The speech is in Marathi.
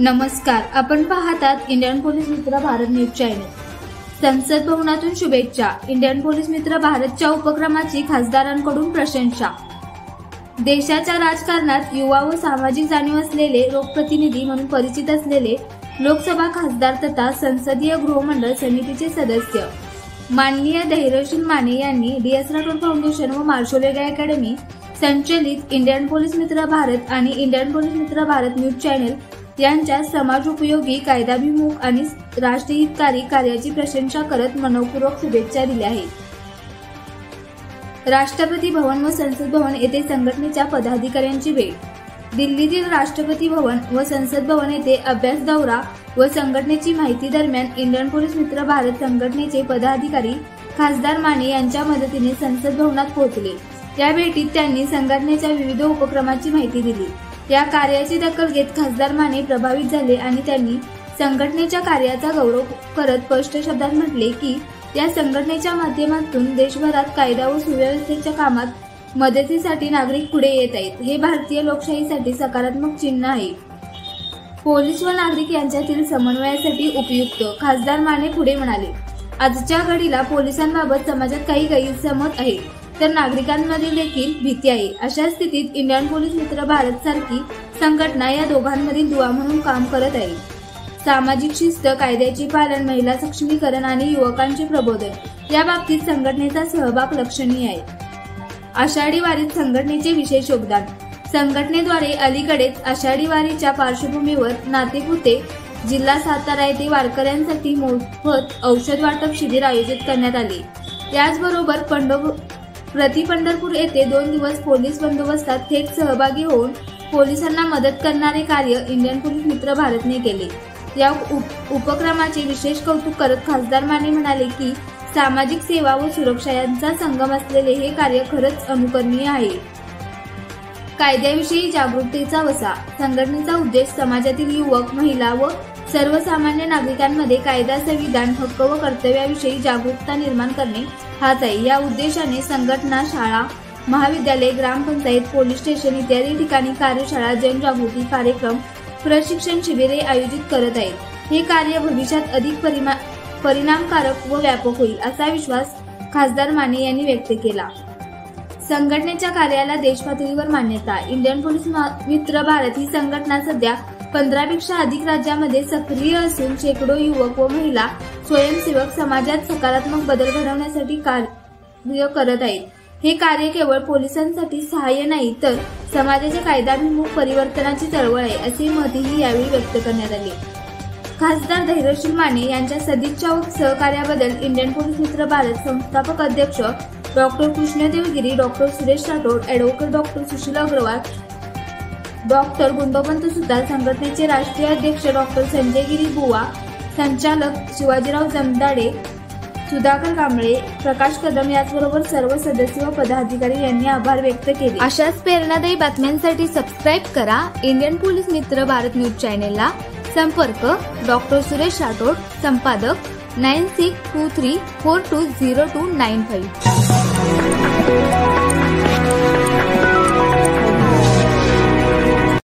नमस्कार, आपण पाहतात इंडियन पोलीस मित्र भारत न्यूज चॅनल। संसद भवनातून शुभेच्छा। इंडियन पोलीस मित्र भारतच्या उपक्रमाची खासदारांकडून प्रशंसा। देशाच्या राजकारणात युवा व सामाजिक जाणीव असलेले लोकप्रतिनिधी म्हणून परिचित असलेले लोकसभा खासदार तथा संसदीय गृहमंडळ समितीचे सदस्य माननीय धैर्यशील माने यांनी DS राठोड फाउंडेशन व मार्शल अकॅडमी संचलित इंडियन पोलीस मित्र भारत आणि इंडियन पोलीस मित्र भारत न्यूज चॅनल यांच्या समाजोपयोगी, कायदाभिमुख आणि राष्ट्रहितकारी कार्याची प्रशंसा करत मनपूर्वक शुभेच्छा दिल्या आहेत। राष्ट्रपती भवन व संसद भवन येथे संघटनेच्या पदाधिकाऱ्यांची भेट। दिल्लीतील राष्ट्रपती भवन व संसद भवन येथे अभ्यास दौरा व संघटनेची माहिती दरम्यान इंडियन पोलीस मित्र भारत संघटनेचे पदाधिकारी खासदार माने यांच्या मदतीने संसद भवनात पोहोचले। या भेटीत त्यांनी संघटनेच्या विविध उपक्रमांची माहिती दिली। या कार्याची दखल घेत खासदार माने प्रभावित झाले आणि त्यांनी संघटनेच्या कार्याचा गौरव करत स्पष्ट शब्दात म्हटले की या संघटनेच्या माध्यमातून देशभरात कायदा व सुव्यवस्थेच्या कामात मदतीसाठी नागरिक पुढे येत आहेत। हे भारतीय लोकशाहीसाठी सकारात्मक चिन्ह आहे। पोलीस व नागरिक यांच्यातील समन्वयासाठी उपयुक्त। खासदार माने पुढे म्हणाले, आजच्या घडीला पोलिसांबाबत समाजात काही गैरसमज आहे तर नागरिकांमध्ये देखील भीती आहे। अशा स्थितीत इंडियन पोलीस मित्र भारत सारखी संघटना या दोघांमधील दुवा म्हणून काम करत आहे। सामाजिक शिस्त, कायद्याचे पालन, महिला सक्षमीकरण आणि युवकांचे प्रबोधन या बाबतीत संघटनेचा सहभाग लक्षणीय आहे। आषाढी वारीत संघटनेचे विशेष योगदान। संघटनेद्वारे अलीकडेच आषाढी वारीच्या पार्श्वभूमीवर नातेपुते जिल्हा सातारा येथे वारकऱ्यांसाठी मोफत औषध वाटप शिबिर आयोजित करण्यात आले। याचबरोबर प्रति पंढरपूर येथे 2 दिवस पोलीस बंदोबस्तात थेट सहभागी होऊन पोलिसांना मदत करणारे कार्य इंडियन पोलीस मित्र भारतने केले। या उपक्रमाचे विशेष कौतुक करत खासदार माने म्हणाले की सामाजिक सेवा व सुरक्षा यांचा संगम असलेले हे कार्य खरंच अनुकरणीय आहे। कायद्याविषयी जागरूकतेचा वसा। संघटनेचा उद्देश समाजातील युवक, महिला व सर्वसामान्य नागरिकांमध्ये कायदा, संविधान, हक्क व कर्तव्याविषयी जागरूकता निर्माण करणे हाच आहे। या उद्देशाने संघटना शाळा, महाविद्यालय, ग्रामपंचायत, पोलीस स्टेशन इत्यादी ठिकाणी कार्यशाळा, जनजागृती कार्यक्रम, प्रशिक्षण शिबिरे आयोजित करत आहेत। हे कार्य भविष्यात अधिक परिणामकारक व व्यापक होईल असा विश्वास खासदार माने यांनी व्यक्त केला। संघटनेच्या कार्याला देशपातळीवर मान्यता। इंडियन पोलीस मित्र भारत ही संघटना सध्या 15 पेक्षा अधिक राज्यांमध्ये सक्रिय असून शेकडो युवक व महिला स्वयंसेवक समाजात सकारात्मक बदल घडवण्यासाठी कार्य करत आहेत। हे कार्य केवळ पोलिसांसाठी सहाय्य नाही तर समाजाच्या कायदाभिमुख परिवर्तनाची चळवळ आहे असे मतही यावेळी व्यक्त करण्यात आले। खासदार धैर्यशील माने यांच्या सदिच्छा व सहकार्याबद्दल इंडियन पोलीस मित्र भारत संस्थापक अध्यक्ष doctor Krishnadev Giri, doctor Suresh Rathod, advocate doctor Sushil Agrawal, doctor Gundopant Sutar, संघटनेचे राष्ट्रीय अध्यक्ष डॉक्टर संजय गिरी बुवा, संचालक शिवाजीराव जमदाडे, सुधाकर कांबळे, प्रकाश कदम याचबरोबर सर्व सदस्य व पदाधिकारी यांनी आभार व्यक्त केले। अशाच प्रेरणादायी बातम्यांसाठी सबस्क्राईब करा इंडियन पोलीस मित्र भारत न्यूज चॅनेलला। संपर्क डॉक्टर सुरेश राठोड, संपादक 9623420295।